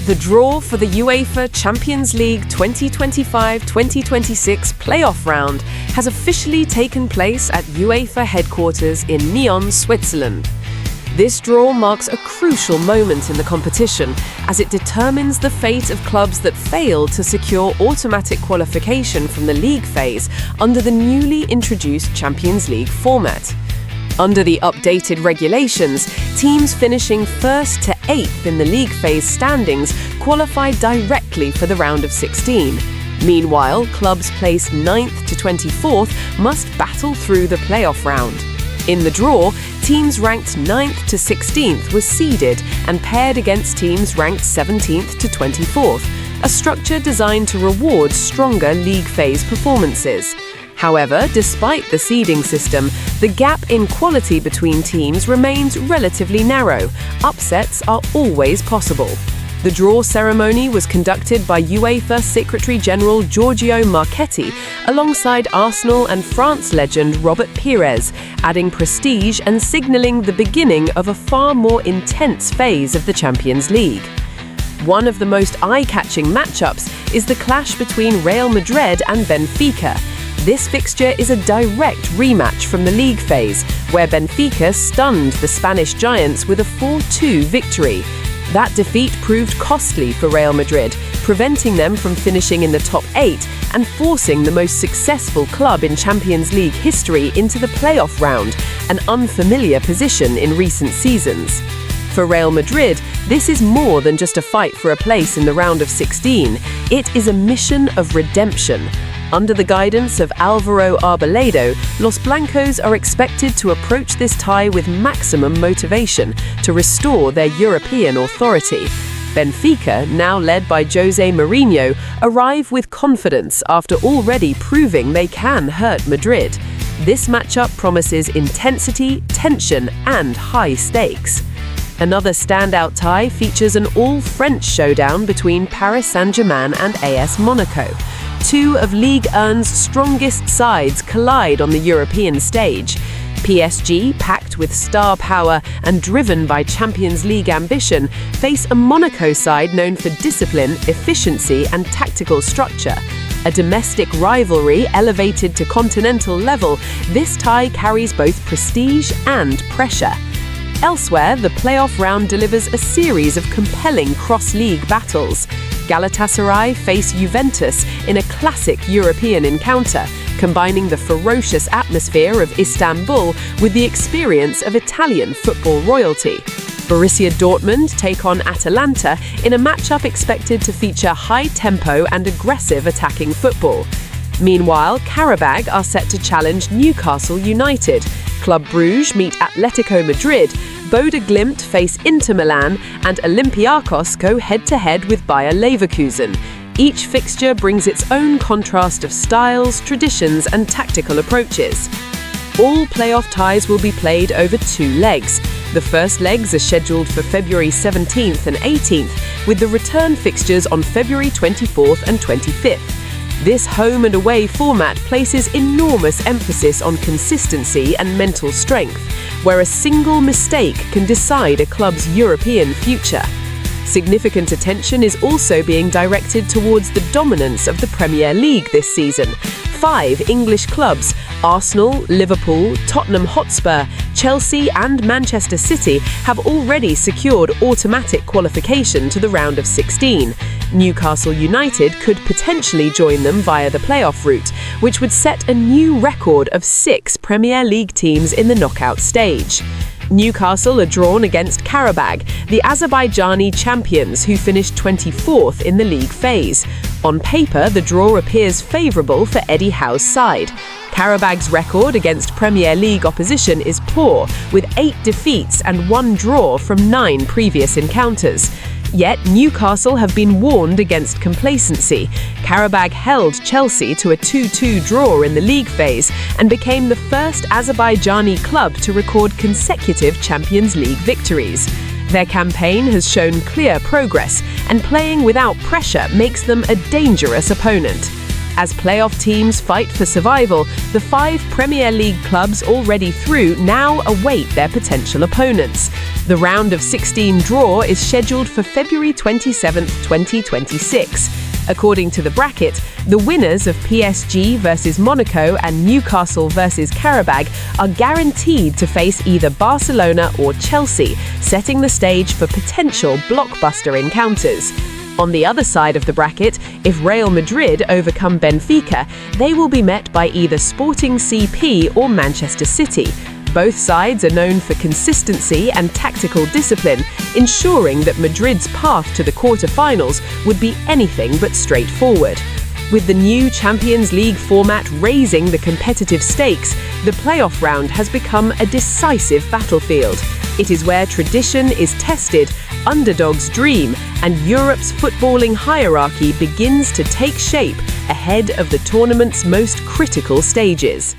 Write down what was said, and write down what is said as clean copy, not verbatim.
The draw for the UEFA Champions League 2025-2026 playoff round has officially taken place at UEFA headquarters in Nyon, Switzerland. This draw marks a crucial moment in the competition as it determines the fate of clubs that fail to secure automatic qualification from the league phase under the newly introduced Champions League format. Under the updated regulations, teams finishing 1st to 8th in the league phase standings qualify directly for the round of 16. Meanwhile, clubs placed 9th to 24th must battle through the playoff round. In the draw, teams ranked 9th to 16th were seeded and paired against teams ranked 17th to 24th, a structure designed to reward stronger league phase performances. However, despite the seeding system, the gap in quality between teams remains relatively narrow. Upsets are always possible. The draw ceremony was conducted by UEFA Secretary-General Giorgio Marchetti alongside Arsenal and France legend Robert Pires, adding prestige and signalling the beginning of a far more intense phase of the Champions League. One of the most eye-catching matchups is the clash between Real Madrid and Benfica. This fixture is a direct rematch from the league phase, where Benfica stunned the Spanish giants with a 4-2 victory. That defeat proved costly for Real Madrid, preventing them from finishing in the top 8 and forcing the most successful club in Champions League history into the playoff round, an unfamiliar position in recent seasons. For Real Madrid, this is more than just a fight for a place in the round of 16. It is a mission of redemption. Under the guidance of Álvaro Arbeloa, Los Blancos are expected to approach this tie with maximum motivation to restore their European authority. Benfica, now led by José Mourinho, arrive with confidence after already proving they can hurt Madrid. This matchup promises intensity, tension, and high stakes. Another standout tie features an all-French showdown between Paris Saint-Germain and AS Monaco. Two of Ligue 1's strongest sides collide on the European stage. PSG, packed with star power and driven by Champions League ambition, face a Monaco side known for discipline, efficiency, and tactical structure. A domestic rivalry elevated to continental level, this tie carries both prestige and pressure. Elsewhere, the playoff round delivers a series of compelling cross-league battles. Galatasaray face Juventus in a classic European encounter, combining the ferocious atmosphere of Istanbul with the experience of Italian football royalty. Borussia Dortmund take on Atalanta in a matchup expected to feature high tempo and aggressive attacking football. Meanwhile, Qarabag are set to challenge Newcastle United. Club Brugge meet Atletico Madrid, Bodo Glimt face Inter Milan, and Olympiacos go head-to-head with Bayer Leverkusen. Each fixture brings its own contrast of styles, traditions, and tactical approaches. All playoff ties will be played over 2 legs. The first legs are scheduled for February 17th and 18th, with the return fixtures on February 24th and 25th. This home and away format places enormous emphasis on consistency and mental strength, where a single mistake can decide a club's European future. Significant attention is also being directed towards the dominance of the Premier League this season. 5 English clubs, Arsenal, Liverpool, Tottenham Hotspur, Chelsea and Manchester City, have already secured automatic qualification to the round of 16. Newcastle United could potentially join them via the playoff route, which would set a new record of 6 Premier League teams in the knockout stage. Newcastle are drawn against Qarabag, the Azerbaijani champions who finished 24th in the league phase. On paper, the draw appears favourable for Eddie Howe's side. Qarabag's record against Premier League opposition is poor, with 8 defeats and 1 draw from 9 previous encounters. Yet Newcastle have been warned against complacency. Qarabag held Chelsea to a 2-2 draw in the league phase and became the first Azerbaijani club to record consecutive Champions League victories. Their campaign has shown clear progress, and playing without pressure makes them a dangerous opponent. As playoff teams fight for survival, the 5 Premier League clubs already through now await their potential opponents. The round of 16 draw is scheduled for February 27, 2026. According to the bracket, the winners of PSG versus Monaco and Newcastle versus Qarabag are guaranteed to face either Barcelona or Chelsea, setting the stage for potential blockbuster encounters. On the other side of the bracket, if Real Madrid overcome Benfica, they will be met by either Sporting CP or Manchester City. Both sides are known for consistency and tactical discipline, ensuring that Madrid's path to the quarter-finals would be anything but straightforward. With the new Champions League format raising the competitive stakes, the playoff round has become a decisive battlefield. It is where tradition is tested, underdogs dream, and Europe's footballing hierarchy begins to take shape ahead of the tournament's most critical stages.